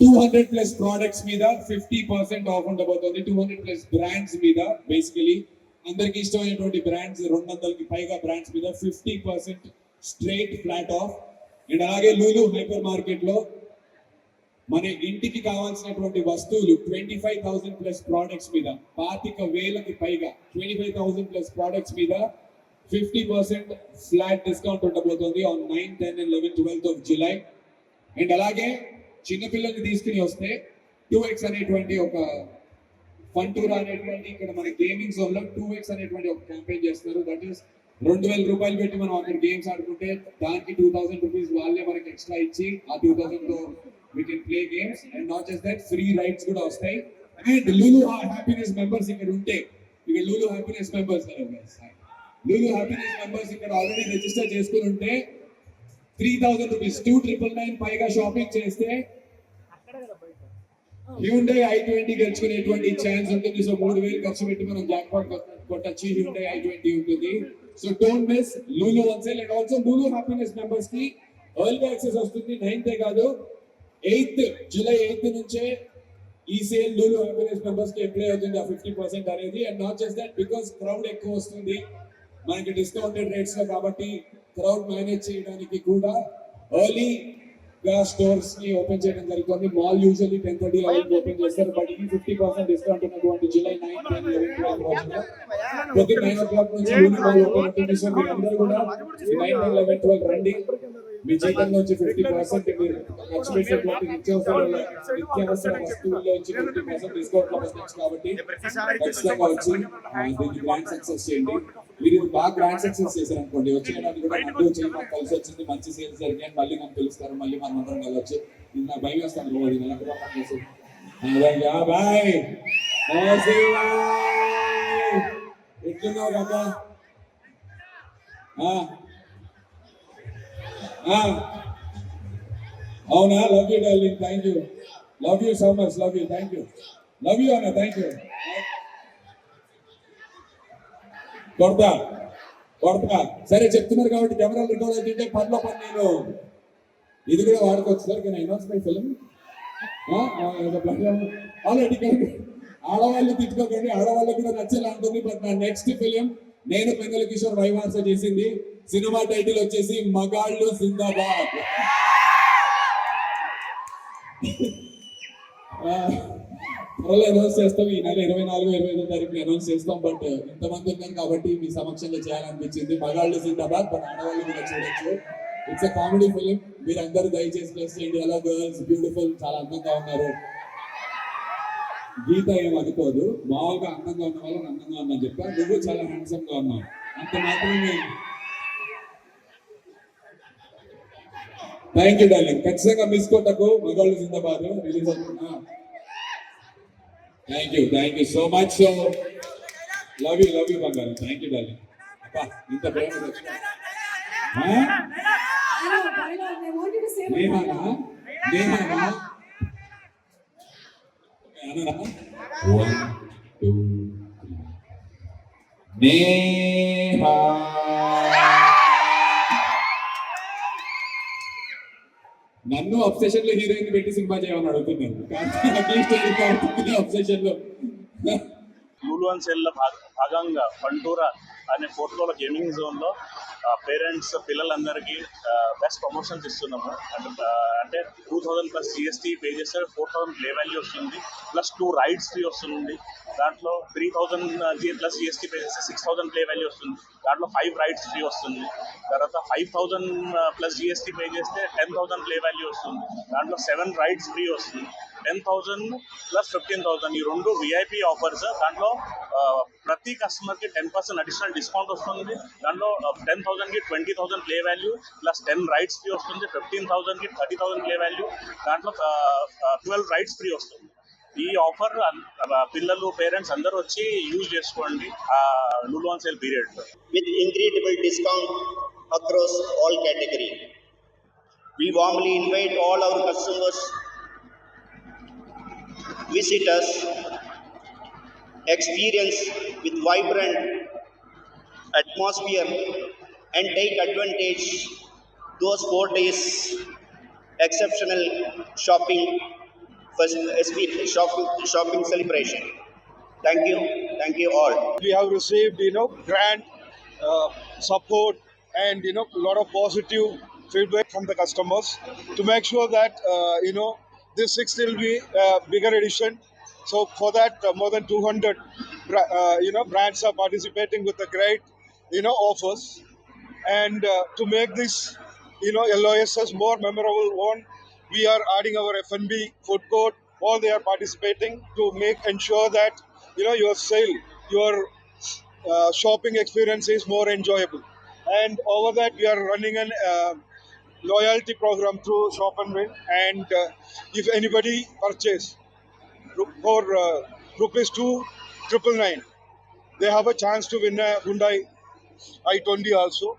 200 plus products మీద 50% of ఉండబోతుంది. 200 plus brands మీద బేసికలీ అందరికి ఇష్టమైనటువంటి బ్రాండ్స్ 200కి పైగా బ్రాండ్స్ మీద 50% స్ట్రైట్ ఫ్లాట్ ఆఫ్. అండ్ అలాగే లూలు హైపర్ మార్కెట్ లో మన ఇంటికి కావాల్సినటువంటి వస్తువులు 25,000 ప్లస్ ప్రోడక్ట్స్ మీద 25,000కి పైగా 25,000 ప్లస్ ప్రోడక్ట్స్ మీద 50% ఫ్లాట్ డిస్కౌంట్ ఉండబోతుంది on 9, 10 and 11, 12th of July. And అలాగే చిన్నపిల్లల్ని తీసుకుని వస్తే 2x అనేటువంటి ఒక ఫన్ టూర్ అనేటువంటి ఇక్కడ మన గేమింగ్ జోన్ లో 2x అనేటువంటి ఒక క్యాంపెయిన్ చేస్తున్నారు. దట్ ఈస్ 2,000 రూపాయలు పెట్టి మనం అక్కడ గేమ్స్ ఆడుకుంటే దానికి 2,000 రూపీస్ వాళ్ళే మనకి ఎక్స్ట్రా ఇచ్చి ఆ 2,000 తో we can play games. And not just that, free rides kuda vastayi. And Lulu Happiness members ikkada unte, ikkada Lulu Happiness members hello guys, hi. Lulu Happiness members ikkada already register cheskoni unte 3,000 rupees 2,999 పైగా shopping చేస్తే Hyundai i20 గెలుచుకునేటువంటి chance ఉంటుంది. So 3,000 ఖర్చు పెట్టి మనం Jack pot కొట్టొచ్చి Hyundai i20 ఉంటుంది. So don't miss Lulu on sale. And also Lulu Happiness members కి early access వస్తుంది. 9th కాదు 8th July 8th నుంచే ఈ సేల్ లూలు హ్యాపీనెస్ మెంబర్స్ కి అప్లై అవుతుంది ఆ 50% అనేది. And not just that, because crowd ఎక్కువ వస్తుంది మనకి డిస్కౌంటెడ్ రేట్స్ లో, కాబట్టి క్రౌడ్ మేనేజ్ చేయడానికి కూడా ఎర్లీ గా స్టోర్స్ ని ఓపెన్ చేయడం జరుగుతుంది. మాల్ యూజువల్లీ 10:30 అవర్కి ఓపెన్ చేస్తారు, బట్ ఈ 50% డిస్కౌంట్ ఉన్నటువంటి July 9th and 11th రోజున ప్రతి 9 o'clock నుంచి లూలు మాల్ ఓపెన్ ఉంటుంది. సో మీరు అందరూ కూడా 9, 10, 11, 12 రండి. మీ జీతంలో వచ్చి 50% మీరు ఖర్చు పెట్టేటువంటి నిత్యావసర వస్తువుల్లో వచ్చి 50% డిస్కౌంట్ లో వస్తుంది. కాబట్టి ఖచ్చితంగా వచ్చి దీన్ని గ్రాండ్ సక్సెస్ చేయండి. మీరు బాగా గ్రాండ్ సక్సెస్ చేశారు అనుకోండి, వచ్చినప్పుడు కూడా నన్ను వచ్చి మాకు కలిసి వచ్చింది, మంచి సేల్స్ జరిగాయి, మళ్ళీ నన్ను పిలుస్తారు, మళ్ళీ మనం అందరం కలవచ్చు. ఇది నాకు భయం వేస్తాను రోజు బాయ్ ఎట్లున్నావు కాక అవునా? Love you darling, thank you, love you so much, love you, thank you, love you అన్న, థ్యాంక్ యూ. కొడతా కొడతా సరే చెప్తున్నారు కాబట్టి కెమెరాలు రికార్డ్ అవుతుంటే పనిలో పని నేను ఇది కూడా వాడుకోవచ్చు sir. Can I announce my film already. ఆడవాళ్ళు తిట్టుకోకండి, ఆడవాళ్ళకి కూడా నచ్చేలా ఉంటుంది. బట్ నా నెక్స్ట్ ఫిలిం నేను పెంగళ కిషోర్ వైవార్స చేసింది. సినిమా టైటిల్ వచ్చేసి మగాళ్ళు జిందాబాద్. త్వరలో అనౌన్స్ చేస్తాం. ఈ నెల 24, 25వ తారీఖున అనౌన్స్ చేస్తాం. బట్ ఇంతమంది ఉన్నాం కాబట్టి మీ సమక్షంలో చేయాలనిపించింది. మగాళ్ళు జిందాబాద్, బట్ ఆడవాళ్ళు కూడా చూడొచ్చు. It's a comedy film. మీరు అందరూ దయచేసి ప్లేస్ చేయండి. హలో గర్ల్స్, బ్యూటిఫుల్, చాలా అందంగా ఉన్నారు. గీత ఏం అనుకోదు, మామూలుగా అందంగా ఉన్న వాళ్ళని అందంగా ఉందని చెప్పా. నువ్వు చాలా హ్యాండ్సమ్ గా ఉన్నావు, అంత మాత్రమే. Thank you darling. ఖచ్చితంగా మిస్ కొట్టకు. మగాళ్ళు జిందాబాద్ రిలీజ్ అవుతున్నా. Thank you so much. So love you బంగారు. Thank you darling. అబ్బా ఇంత ప్రేమ నేహానా నేహానా అనరా 1, 2, 3 నేహా. నన్ను అబ్సెషన్ లో హీరోయిన్ పెట్టి సినిమా చేయమని అడుగుతున్నాను. అబ్సెషన్ లో లూలు అండ్ సెల్ భాగంగా పంటూరా అనే ఫోర్త్ గేమింగ్ జోన్ లో పేరెంట్స్ పిల్లలందరికీ బెస్ట్ ప్రమోషన్స్ ఇస్తున్నాము. అంటే 2,000 ప్లస్ GST పే చేస్తే 4,000 ప్లే వాల్యూ వస్తుంది, ప్లస్ 2 రైడ్స్ ఫ్రీ వస్తుంది. దాంట్లో 3,000 ప్లస్ GST పే చేస్తే 6,000 ప్లే వాల్యూ వస్తుంది. దాంట్లో 5 రైడ్స్ ఫ్రీ వస్తుంది. తర్వాత 5,000 ప్లస్ GST పే చేస్తే 10,000 ప్లే వాల్యూ వస్తుంది. దాంట్లో 7 రైడ్స్ ఫ్రీ వస్తుంది. 10,000 ప్లస్ 15,000 ఈ 2 VIP ఆఫర్స్. దాంట్లో ప్రతి కస్టమర్కి 10% అడిషనల్ డిస్కౌంట్ వస్తుంది. దాంట్లో 10,000కి 20,000 play value plus 10 rides free వస్తుంది. 15,000కి 30,000 ప్లే వాల్యూ, దాంట్లో 12 రైడ్స్ ఫ్రీ వస్తుంది. ఈ ఆఫర్ పిల్లలు పేరెంట్స్ అందరూ వచ్చి యూజ్ చేసుకోండి Lulu on sale period with incredible discount across all category. We warmly invite all our customers, visit us, experience with vibrant atmosphere and take advantage those 4 days exceptional shopping first SP shopping celebration. Thank you all. We have received grant support and a lot of positive feedback from the customers to make sure that this sixth will be a bigger edition. So for that, more than 200 brands are participating with the great offers, and to make this LOSS more memorable one, we are adding our F&B food court. All they are participating to make ensure that your sale, your shopping experience is more enjoyable. And over that, we are running an loyalty program through Shop and Win. And if anybody purchase for rupees 2,999, they have a chance to win a Hyundai i20 also.